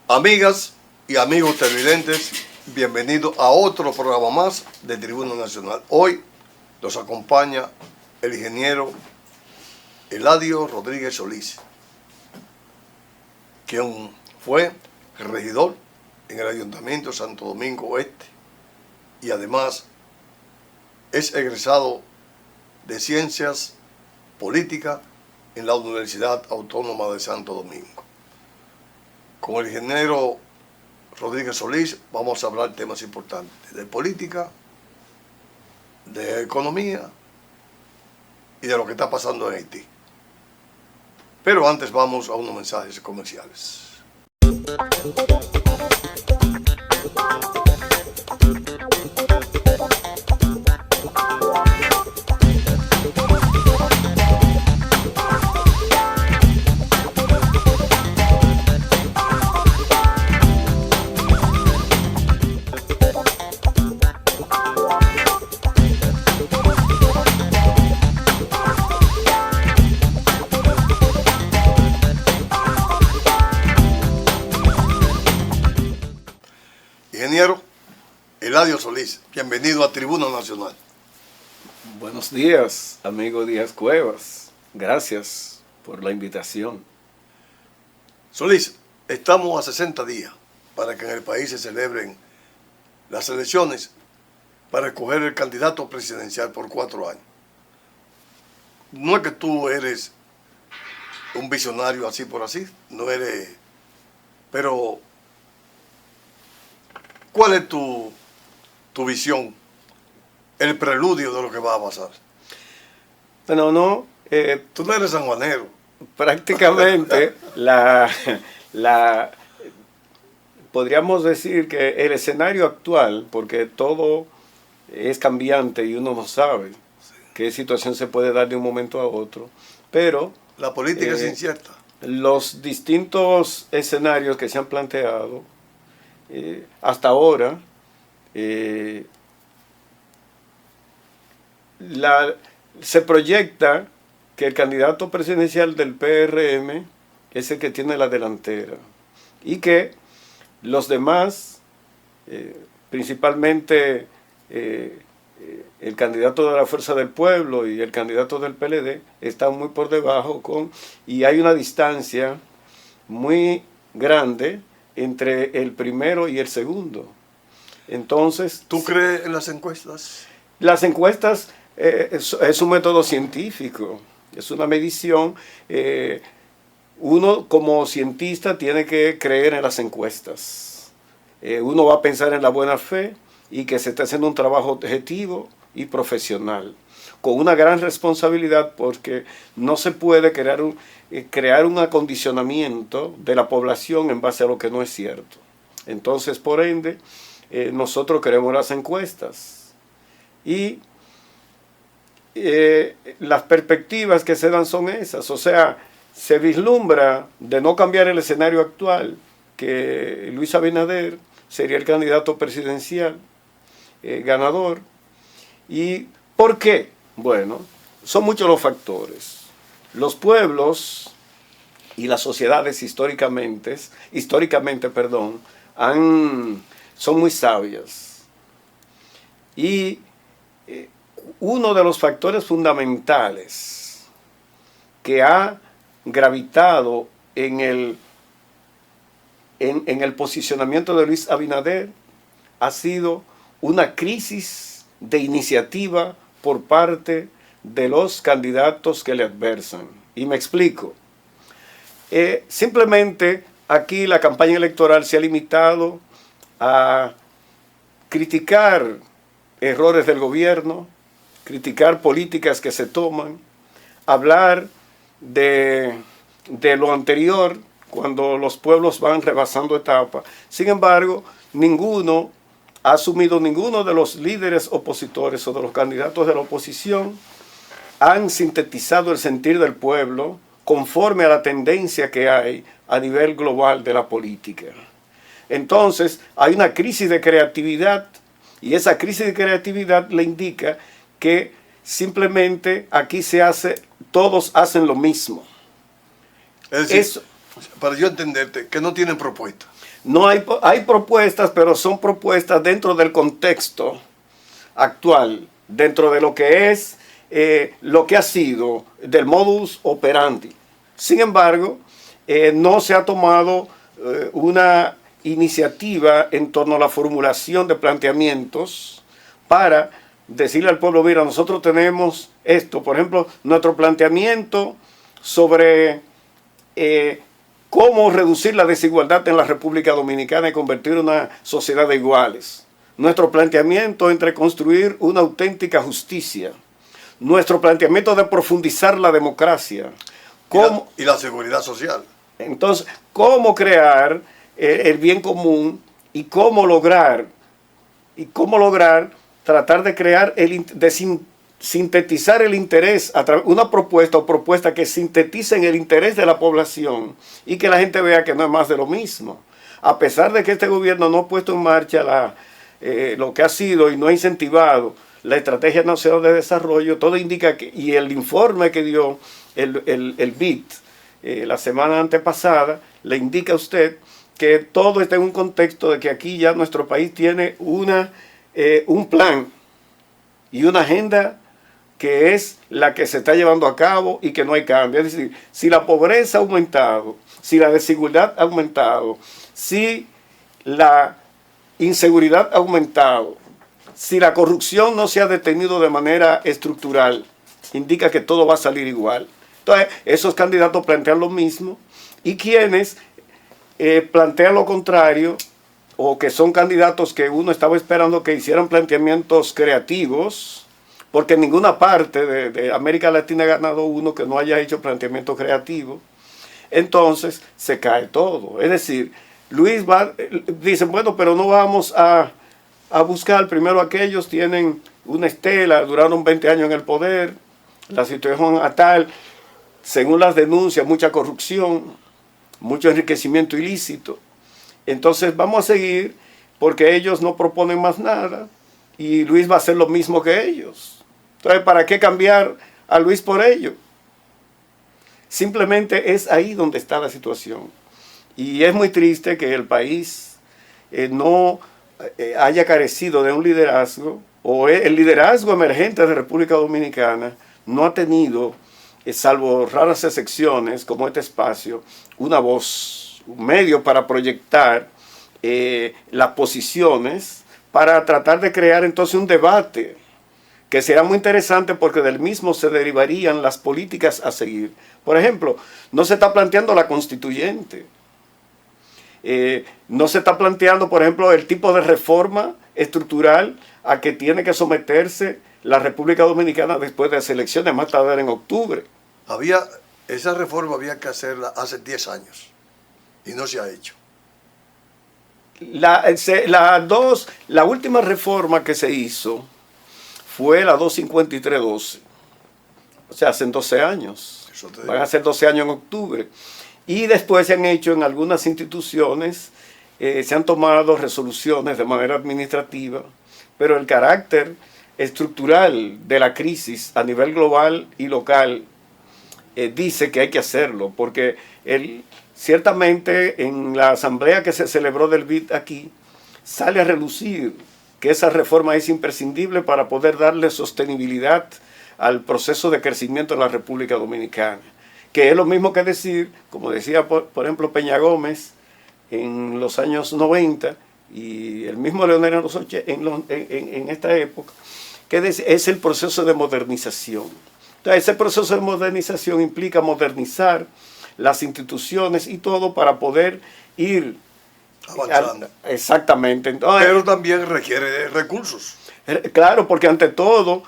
Amigas y amigos televidentes, bienvenidos a otro programa más de Tribuna Nacional. Hoy nos acompaña el ingeniero Eladio Rodríguez Solís, quien fue regidor en el Ayuntamiento de Santo Domingo Oeste y además es egresado de Ciencias Políticas en la Universidad Autónoma de Santo Domingo. Con el ingeniero Rodríguez Solís vamos a hablar temas importantes de política, de economía y de lo que está pasando en Haití. Pero antes vamos a unos mensajes comerciales. Ingeniero Eladio Solís, bienvenido a Tribuna Nacional. Buenos días, amigo Díaz Cuevas. Gracias por la invitación. Solís, estamos a 60 días para que en el país se celebren las elecciones para escoger el candidato presidencial por 4 años. No es que tú eres un visionario así por así, no eres, pero ¿cuál es tu visión, el preludio de lo que va a pasar? Bueno, Tú no eres sanjuanero. prácticamente podríamos decir que el escenario actual, porque todo es cambiante y uno no sabe qué situación se puede dar de un momento a otro, pero La política es incierta. los distintos escenarios que se han planteado hasta ahora, se proyecta que el candidato presidencial del PRM es el que tiene la delantera y que los demás, principalmente el candidato de la Fuerza del Pueblo y el candidato del PLD, están muy por debajo y hay una distancia muy grande entre el primero y el segundo. Entonces, ¿Tú crees en las encuestas? Las encuestas es un método científico, es una medición. Uno como cientista tiene que creer en las encuestas. Uno va a pensar en la buena fe y que se está haciendo un trabajo objetivo y profesional, con una gran responsabilidad, porque no se puede crear un acondicionamiento de la población en base a lo que no es cierto. Entonces, por ende, nosotros queremos las encuestas y las perspectivas que se dan son esas. O sea, se vislumbra de no cambiar el escenario actual, que Luis Abinader sería el candidato presidencial ganador. ¿Y por qué? Bueno, son muchos los factores. Los pueblos y las sociedades históricamente, son muy sabias. Y uno de los factores fundamentales que ha gravitado en el posicionamiento de Luis Abinader ha sido una crisis de iniciativa por parte de los candidatos que le adversan. Y me explico. Simplemente aquí la campaña electoral se ha limitado a criticar errores del gobierno, criticar políticas que se toman, hablar de lo anterior cuando los pueblos van rebasando etapas. Sin embargo, ninguno de los líderes opositores o de los candidatos de la oposición han sintetizado el sentir del pueblo conforme a la tendencia que hay a nivel global de la política. Entonces, hay una crisis de creatividad y esa crisis de creatividad le indica que simplemente aquí todos hacen lo mismo. Es decir, para yo entenderte, que no tienen propuesta. No hay propuestas, pero son propuestas dentro del contexto actual, dentro de lo que es, lo que ha sido del modus operandi. Sin embargo, no se ha tomado una iniciativa en torno a la formulación de planteamientos para decirle al pueblo, mira, nosotros tenemos esto, por ejemplo, nuestro planteamiento sobre cómo reducir la desigualdad en la República Dominicana y convertir una sociedad de iguales. Nuestro planteamiento entre construir una auténtica justicia. Nuestro planteamiento de profundizar la democracia. Y la seguridad social. Entonces, cómo crear el bien común y cómo lograr tratar de crear, sintetizar el interés, una propuesta o propuesta que sinteticen el interés de la población y que la gente vea que no es más de lo mismo. A pesar de que este gobierno no ha puesto en marcha lo que ha sido y no ha incentivado la Estrategia Nacional de Desarrollo, todo indica que, y el informe que dio el BID la semana antepasada, le indica a usted que todo está en un contexto de que aquí ya nuestro país tiene un plan y una agenda que es la que se está llevando a cabo y que no hay cambio. Es decir, si la pobreza ha aumentado, si la desigualdad ha aumentado, si la inseguridad ha aumentado, si la corrupción no se ha detenido de manera estructural, indica que todo va a salir igual. Entonces, esos candidatos plantean lo mismo y quienes plantean lo contrario, o que son candidatos que uno estaba esperando que hicieran planteamientos creativos, porque en ninguna parte de América Latina ha ganado uno que no haya hecho planteamientos creativos, entonces se cae todo. Es decir, dicen, bueno, pero no vamos a buscar, primero aquellos tienen una estela, duraron 20 años en el poder, la situación a tal, según las denuncias, mucha corrupción, mucho enriquecimiento ilícito. Entonces vamos a seguir porque ellos no proponen más nada y Luis va a hacer lo mismo que ellos. Entonces, ¿para qué cambiar a Luis por ello? Simplemente es ahí donde está la situación. Y es muy triste que el país no haya carecido de un liderazgo, o el liderazgo emergente de República Dominicana no ha tenido, salvo raras excepciones como este espacio, una voz, un medio para proyectar las posiciones, para tratar de crear entonces un debate que será muy interesante porque del mismo se derivarían las políticas a seguir. Por ejemplo, no se está planteando la constituyente, no se está planteando, por ejemplo, el tipo de reforma estructural a que tiene que someterse la República Dominicana después de las elecciones, más tardar en octubre. Esa reforma había que hacerla hace 10 años y no se ha hecho. La última reforma que se hizo fue la 253-12. O sea, hace 12 años. Van a ser 12 años en octubre. Y después se han hecho en algunas instituciones, se han tomado resoluciones de manera administrativa, pero el carácter estructural de la crisis a nivel global y local dice que hay que hacerlo, porque ciertamente en la asamblea que se celebró del BID aquí, sale a relucir que esa reforma es imprescindible para poder darle sostenibilidad al proceso de crecimiento en la República Dominicana. Que es lo mismo que decir, como decía por ejemplo Peña Gómez en los años 90 y el mismo Leonel en los 80, en esta época, que es el proceso de modernización. Entonces, ese proceso de modernización implica modernizar las instituciones y todo para poder ir avanzando. Exactamente. Entonces, pero también requiere recursos. Claro, porque ante todo,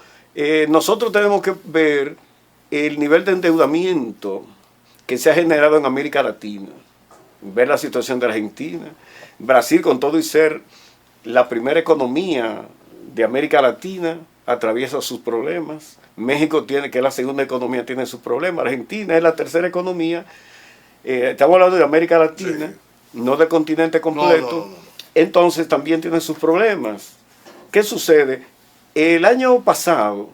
nosotros tenemos que ver el nivel de endeudamiento que se ha generado en América Latina, ver la situación de Argentina, Brasil con todo y ser la primera economía de América Latina, atraviesa sus problemas, México tiene, que es la segunda economía, tiene sus problemas. Argentina es la tercera economía. Estamos hablando de América Latina, Sí. no del continente completo. No. Entonces también tiene sus problemas. ¿Qué sucede? El año pasado,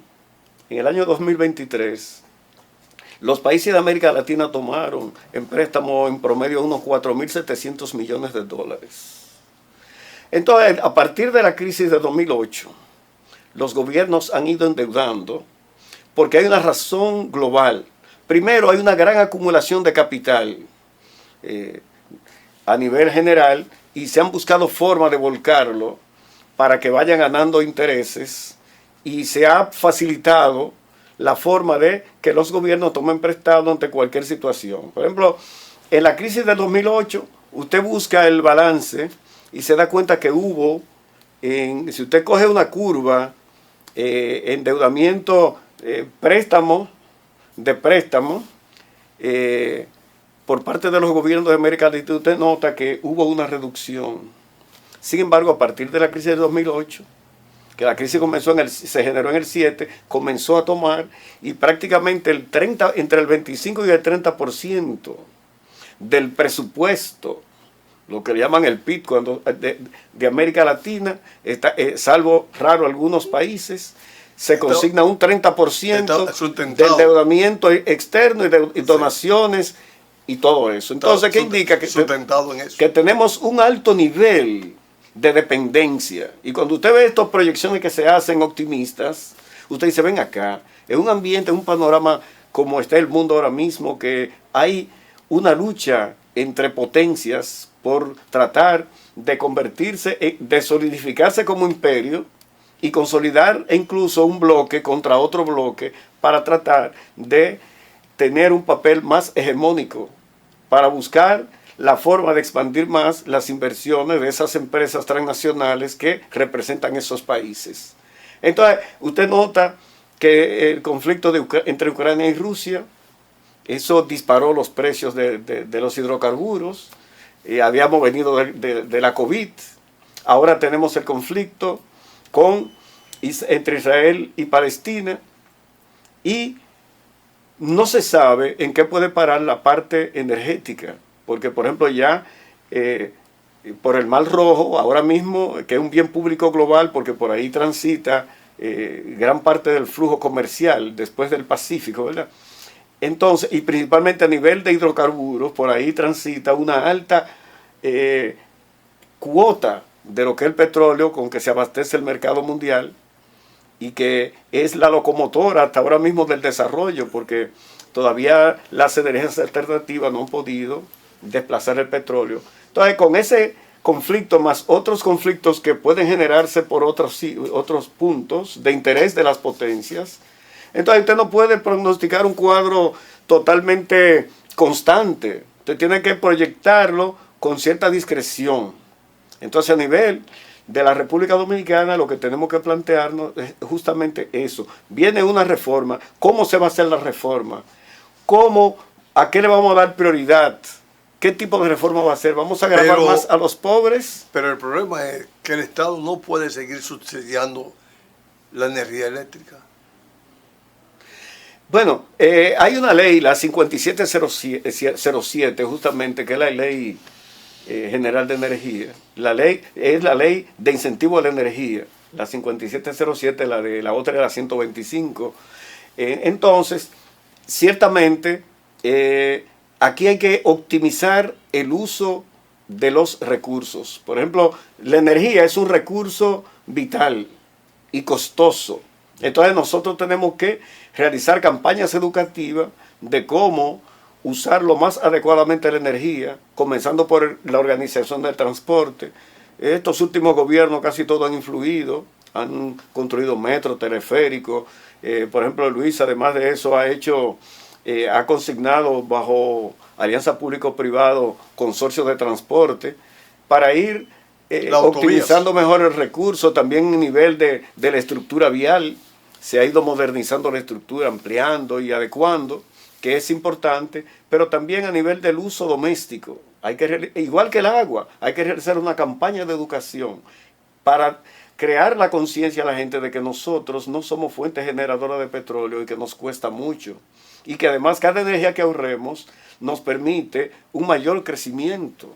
en el año 2023, los países de América Latina tomaron en préstamo en promedio unos 4.700 millones de dólares. Entonces, a partir de la crisis de 2008, los gobiernos han ido endeudando porque hay una razón global. Primero, hay una gran acumulación de capital a nivel general y se han buscado formas de volcarlo para que vayan ganando intereses y se ha facilitado la forma de que los gobiernos tomen prestado ante cualquier situación. Por ejemplo, en la crisis de 2008, usted busca el balance y se da cuenta que hubo, si usted coge una curva, endeudamiento, préstamo, por parte de los gobiernos de América Latina, usted nota que hubo una reducción. Sin embargo, a partir de la crisis de 2008, que la crisis se generó en el 7, comenzó a tomar y prácticamente entre el 25 y el 30% del presupuesto, lo que le llaman el PIB de América Latina, salvo raro algunos países, se consigna un 30% de endeudamiento externo y donaciones y todo eso. Entonces, ¿qué indica? Que tenemos un alto nivel de dependencia. Y cuando usted ve estas proyecciones que se hacen optimistas, usted dice, ven acá, en un ambiente, en un panorama como está el mundo ahora mismo, que hay una lucha entre potencias por tratar de convertirse, de solidificarse como imperio y consolidar incluso un bloque contra otro bloque para tratar de tener un papel más hegemónico, para buscar la forma de expandir más las inversiones de esas empresas transnacionales que representan esos países. Entonces, usted nota que el conflicto entre Ucrania y Rusia, eso disparó los precios de los hidrocarburos. Habíamos venido de la COVID, ahora tenemos el conflicto entre Israel y Palestina, y no se sabe en qué puede parar la parte energética, porque por ejemplo ya por el Mar Rojo, ahora mismo, que es un bien público global, porque por ahí transita gran parte del flujo comercial después del Pacífico, ¿verdad? Entonces, y principalmente a nivel de hidrocarburos, por ahí transita una alta cuota de lo que es el petróleo con que se abastece el mercado mundial y que es la locomotora hasta ahora mismo del desarrollo, porque todavía las energías alternativas no han podido desplazar el petróleo. Entonces, con ese conflicto más otros conflictos que pueden generarse por otros puntos de interés de las potencias, entonces usted no puede pronosticar un cuadro totalmente constante. Usted tiene que proyectarlo con cierta discreción. Entonces, a nivel de la República Dominicana, lo que tenemos que plantearnos es justamente eso. Viene una reforma. ¿Cómo se va a hacer la reforma? ¿A qué le vamos a dar prioridad? ¿Qué tipo de reforma va a hacer? ¿Vamos a agravar más a los pobres? Pero el problema es que el Estado no puede seguir subsidiando la energía eléctrica. Bueno, hay una ley, la 5707, justamente, que es la ley general de energía. La ley es la ley de incentivo a la energía. La 5707, la otra es la 125. Entonces, ciertamente, aquí hay que optimizar el uso de los recursos. Por ejemplo, la energía es un recurso vital y costoso. Entonces nosotros tenemos que realizar campañas educativas de cómo usar lo más adecuadamente la energía, comenzando por la organización del transporte. Estos últimos gobiernos casi todos han influido, han construido metro, teleférico. Por ejemplo, Luis, además de eso, ha consignado bajo alianza público-privado consorcios de transporte para ir optimizando mejor el recurso. También a nivel de la estructura vial se ha ido modernizando la estructura, ampliando y adecuando, que es importante, pero también a nivel del uso doméstico. Igual que el agua, hay que realizar una campaña de educación para crear la conciencia a la gente de que nosotros no somos fuente generadora de petróleo y que nos cuesta mucho. Y que además cada energía que ahorremos nos permite un mayor crecimiento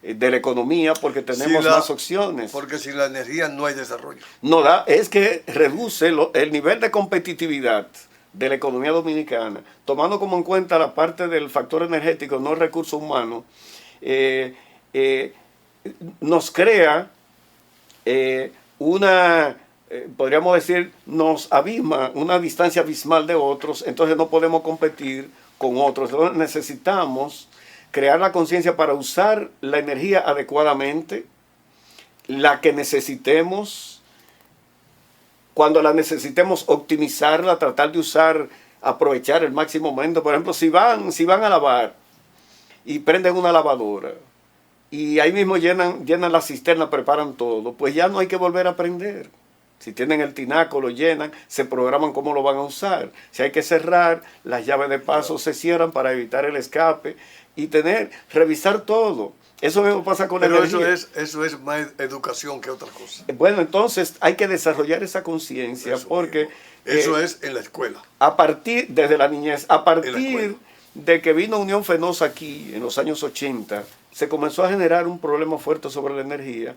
de la economía porque tenemos más opciones. Porque sin la energía no hay desarrollo. No da, es que reduce el nivel de competitividad de la economía dominicana, tomando como en cuenta la parte del factor energético, no el recurso humano, nos crea podríamos decir, nos abisma una distancia abismal de otros, entonces no podemos competir con otros. Entonces necesitamos crear la conciencia para usar la energía adecuadamente, la que necesitemos, cuando la necesitemos optimizarla, tratar de usar, aprovechar el máximo momento. Por ejemplo, si van a lavar y prenden una lavadora y ahí mismo llenan la cisterna, preparan todo, pues ya no hay que volver a prender. Si tienen el tinaco, lo llenan, se programan cómo lo van a usar. Si hay que cerrar, las llaves de paso se cierran para evitar el escape y revisar todo. Eso mismo pasa con la energía. Pero eso es más educación que otra cosa. Bueno, entonces hay que desarrollar esa conciencia porque... Eso es en la escuela. Desde la niñez, a partir de que vino Unión Fenosa aquí en los años 80, se comenzó a generar un problema fuerte sobre la energía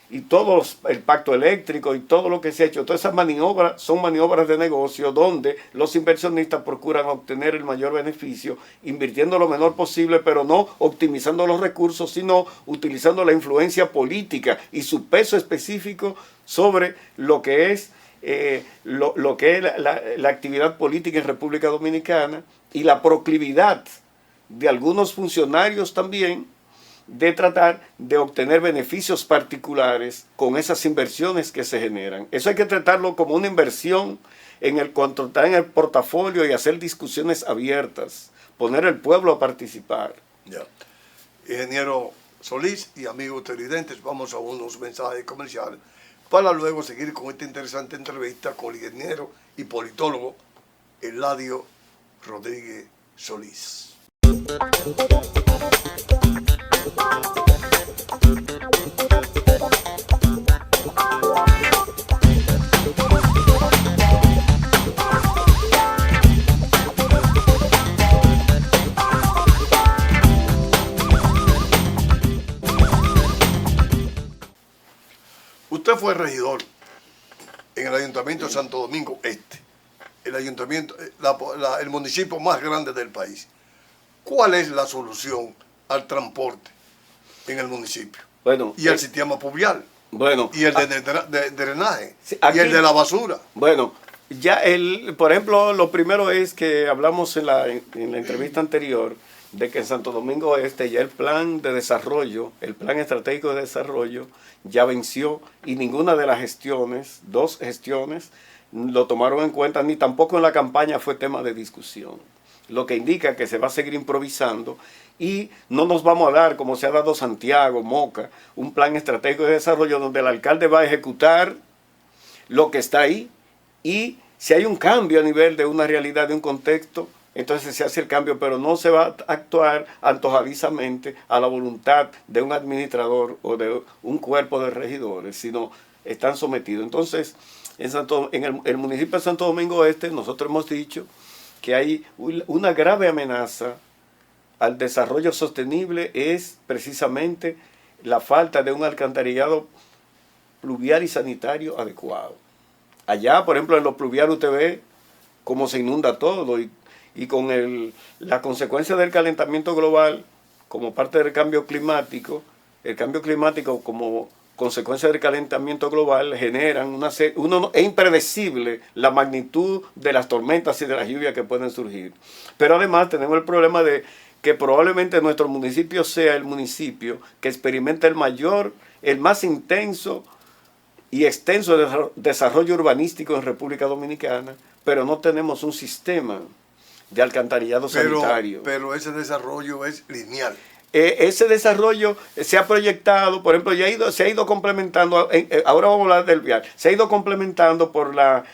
y todo el pacto eléctrico y todo lo que se ha hecho, todas esas maniobras son maniobras de negocio donde los inversionistas procuran obtener el mayor beneficio, invirtiendo lo menor posible, pero no optimizando los recursos, sino utilizando la influencia política y su peso específico sobre lo que es la actividad política en República Dominicana y la proclividad de algunos funcionarios también de tratar de obtener beneficios particulares con esas inversiones que se generan. Eso hay que tratarlo como una inversión cuanto está en el portafolio y hacer discusiones abiertas, poner al pueblo a participar. Ya. Ingeniero Solís y amigos televidentes, vamos a unos mensajes comerciales para luego seguir con esta interesante entrevista con el ingeniero y politólogo Eladio Rodríguez Solís. Usted fue regidor en el Ayuntamiento de Santo Domingo Este, el municipio más grande del país. ¿Cuál es la solución al transporte en el municipio? Bueno, y el sistema pluvial. Bueno, y el de drenaje. Sí, aquí, y el de la basura. Bueno, ya por ejemplo, lo primero es que hablamos en la entrevista anterior de que en Santo Domingo Este ya el plan de desarrollo, el plan estratégico de desarrollo ya venció y ninguna de las dos gestiones lo tomaron en cuenta, ni tampoco en la campaña fue tema de discusión. Lo que indica que se va a seguir improvisando y no nos vamos a dar, como se ha dado Santiago, Moca, un plan estratégico de desarrollo donde el alcalde va a ejecutar lo que está ahí y si hay un cambio a nivel de una realidad, de un contexto, entonces se hace el cambio, pero no se va a actuar antojadizamente a la voluntad de un administrador o de un cuerpo de regidores, sino están sometidos. Entonces, en el municipio de Santo Domingo Este, nosotros hemos dicho que hay una grave amenaza al desarrollo sostenible es precisamente la falta de un alcantarillado pluvial y sanitario adecuado. Allá, por ejemplo, en los pluviales usted ve cómo se inunda todo y con la consecuencia del calentamiento global como parte del cambio climático como consecuencia del calentamiento global generan es impredecible la magnitud de las tormentas y de las lluvias que pueden surgir. Pero además tenemos el problema de que probablemente nuestro municipio sea el municipio que experimenta el más intenso y extenso desarrollo urbanístico en República Dominicana, pero no tenemos un sistema de alcantarillado sanitario. Pero ese desarrollo es lineal. Ese desarrollo se ha proyectado, por ejemplo, se ha ido complementando, ahora vamos a hablar del vial, se ha ido complementando por la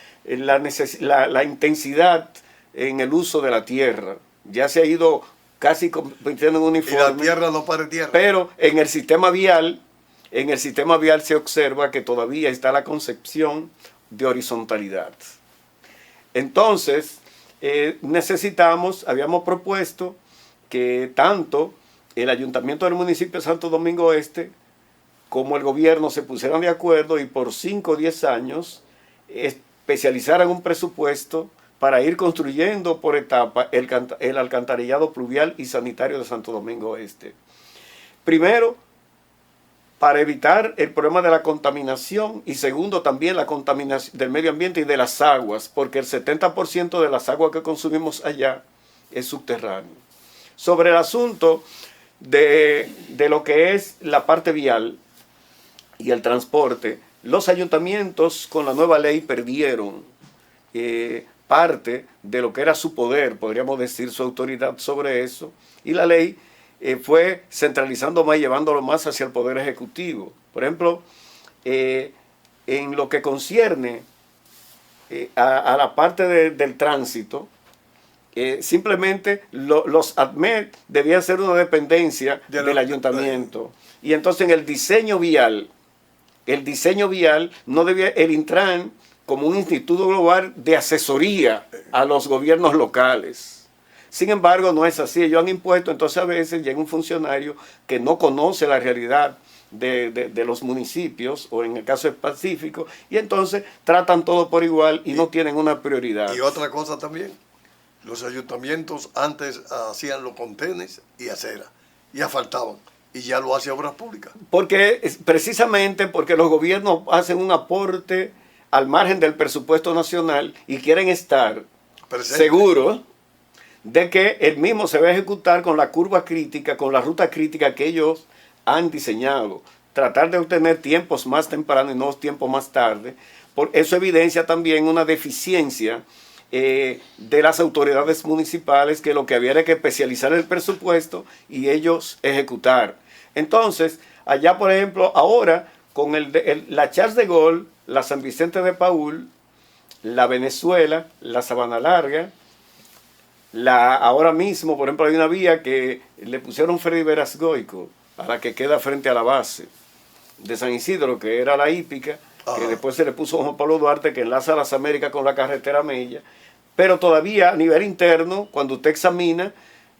intensidad en el uso de la tierra. Ya se ha ido casi convirtiendo en uniforme. Y la tierra no para tierra. Pero en el sistema vial, en el sistema vial se observa que todavía está la concepción de horizontalidad. Entonces, habíamos propuesto que tanto el Ayuntamiento del municipio de Santo Domingo Este como el gobierno se pusieran de acuerdo y por 5 o 10 años especializaran un presupuesto para ir construyendo por etapa el alcantarillado pluvial y sanitario de Santo Domingo Este. Primero, para evitar el problema de la contaminación y segundo, también la contaminación del medio ambiente y de las aguas, porque el 70% de las aguas que consumimos allá es subterráneo. Sobre el asunto de lo que es la parte vial y el transporte, los ayuntamientos con la nueva ley perdieron parte de lo que era su poder, podríamos decir, su autoridad sobre eso, y la ley fue centralizando más y llevándolo más hacia el Poder Ejecutivo. Por ejemplo, en lo que concierne a la parte del tránsito, simplemente los ADMED debían ser una dependencia del ayuntamiento. Y entonces en el diseño vial no debía, el Intran como un instituto global de asesoría a los gobiernos locales. Sin embargo, no es así. Ellos han impuesto, entonces a veces llega un funcionario que no conoce la realidad de los municipios, o en el caso específico, y entonces tratan todo por igual y no tienen una prioridad. Y otra cosa también, los ayuntamientos antes hacían los contenes y acera, y asfaltaban, y ya lo hace Obras Públicas. Precisamente porque los gobiernos hacen un aporte al margen del presupuesto nacional y quieren estar seguros de que el mismo se va a ejecutar con la curva crítica, con la ruta crítica que ellos han diseñado. Tratar de obtener tiempos más temprano y no tiempos más tarde. Eso evidencia también una deficiencia de las autoridades municipales, que lo que había era que especializar el presupuesto y ellos ejecutar. Entonces, allá por ejemplo, ahora con la Charles de Gaulle, la San Vicente de Paúl, la Venezuela, la Sabana Larga, ahora mismo, por ejemplo, hay una vía que le pusieron Freddy Verasgoico, a la que queda frente a la base de San Isidro, que era la hípica, que después se le puso Juan Pablo Duarte, que enlaza las Américas con la carretera Mella. Pero todavía a nivel interno, cuando usted examina,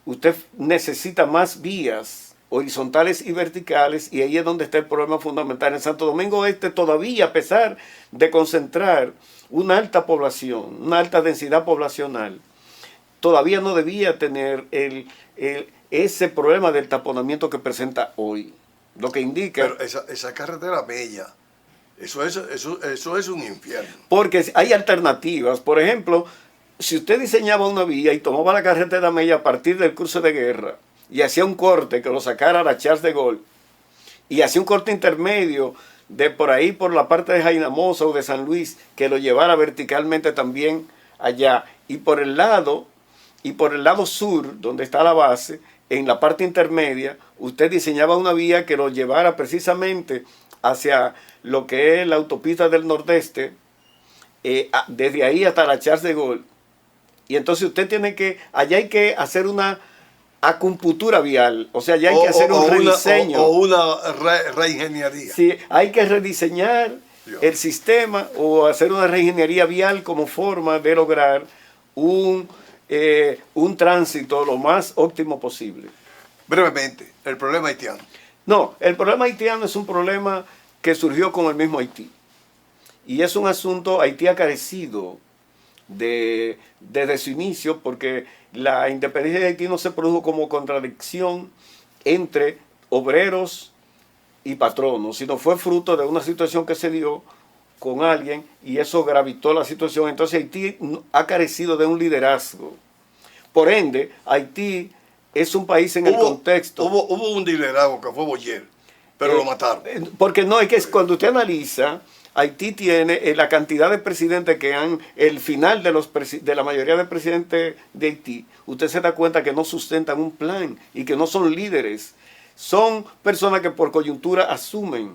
usted necesita más vías horizontales y verticales, y ahí es donde está el problema fundamental. En Santo Domingo Este todavía, a pesar de concentrar una alta población, una alta densidad poblacional, todavía no debía tener ese problema del taponamiento que presenta hoy. Lo que indica... Pero esa carretera Mella, eso es un infierno. Porque hay alternativas. Por ejemplo, si usted diseñaba una vía y tomaba la carretera Mella a partir del cruce de guerra y hacía un corte que lo sacara a la Charles de Gaulle y hacía un corte intermedio de por ahí, por la parte de Jainamosa o de San Luis, que lo llevara verticalmente también allá, y por el lado sur, donde está la base, en la parte intermedia, usted diseñaba una vía que lo llevara precisamente hacia lo que es la autopista del Nordeste, desde ahí hasta la Charles de Gaulle. Y entonces usted allá hay que hacer una acupuntura vial, o sea, ya hay que hacer un rediseño. O una reingeniería. Sí, hay que rediseñar el sistema o hacer una reingeniería vial como forma de lograr un tránsito lo más óptimo posible. Brevemente, el problema haitiano. No, el problema haitiano es un problema que surgió con el mismo Haití. Y es un asunto, Haití ha carecido desde su inicio, porque la independencia de Haití no se produjo como contradicción entre obreros y patronos, sino fue fruto de una situación que se dio con alguien y eso gravitó la situación. Entonces Haití ha carecido de un liderazgo. Por ende, Haití es un país en el contexto. Hubo un liderazgo que fue Boyer, pero lo mataron. Porque no, es que cuando usted analiza, Haití tiene la cantidad de presidentes que el final de la mayoría de presidentes de Haití, usted se da cuenta que no sustentan un plan y que no son líderes. Son personas que por coyuntura asumen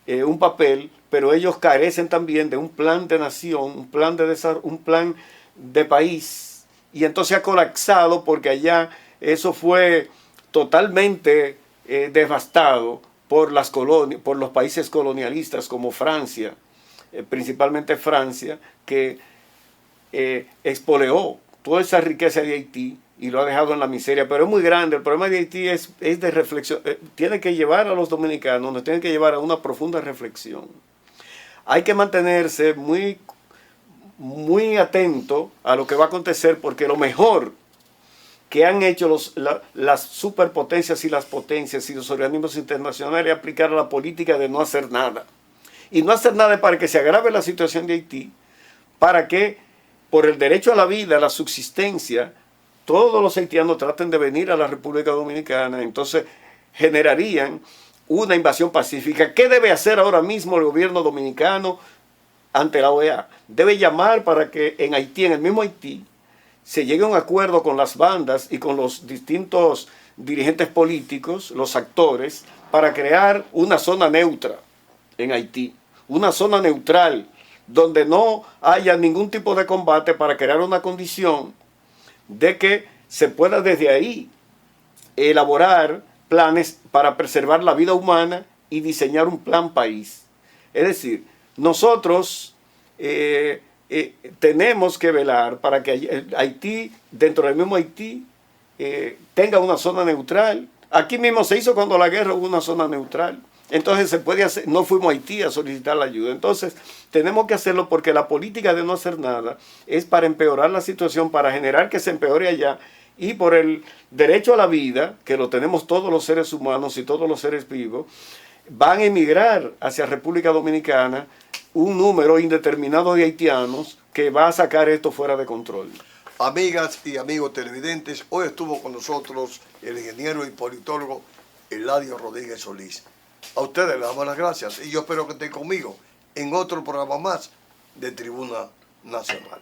un papel, pero ellos carecen también de un plan de nación, un plan de desarrollo, un plan de país. Y entonces ha colapsado porque allá eso fue totalmente devastado por los países colonialistas como Francia, principalmente Francia, que expolió toda esa riqueza de Haití y lo ha dejado en la miseria, pero es muy grande. El problema de Haití es de reflexión, tiene que llevar a los dominicanos, nos tiene que llevar a una profunda reflexión. Hay que mantenerse muy, muy atento a lo que va a acontecer, porque lo mejor que han hecho las superpotencias y las potencias y los organismos internacionales es aplicar la política de no hacer nada. Y no hacer nada para que se agrave la situación de Haití, para que por el derecho a la vida, a la subsistencia, todos los haitianos traten de venir a la República Dominicana. Entonces generarían una invasión pacífica. ¿Qué debe hacer ahora mismo el gobierno dominicano ante la OEA? Debe llamar para que en Haití, en el mismo Haití, se llegue a un acuerdo con las bandas y con los distintos dirigentes políticos, los actores, para crear una zona neutra en Haití, una zona neutral, donde no haya ningún tipo de combate, para crear una condición de que se pueda desde ahí elaborar planes para preservar la vida humana y diseñar un plan país. Es decir, nosotros tenemos que velar para que Haití, dentro del mismo Haití, tenga una zona neutral. Aquí mismo se hizo cuando la guerra, hubo una zona neutral. Entonces se puede hacer, no fuimos a Haití a solicitar la ayuda. Entonces tenemos que hacerlo, porque la política de no hacer nada es para empeorar la situación, para generar que se empeore allá, y por el derecho a la vida, que lo tenemos todos los seres humanos y todos los seres vivos, van a emigrar hacia República Dominicana un número indeterminado de haitianos que va a sacar esto fuera de control. Amigas y amigos televidentes, hoy estuvo con nosotros el ingeniero y politólogo Eladio Rodríguez Solís. A ustedes les damos las gracias y yo espero que estén conmigo en otro programa más de Tribuna Nacional.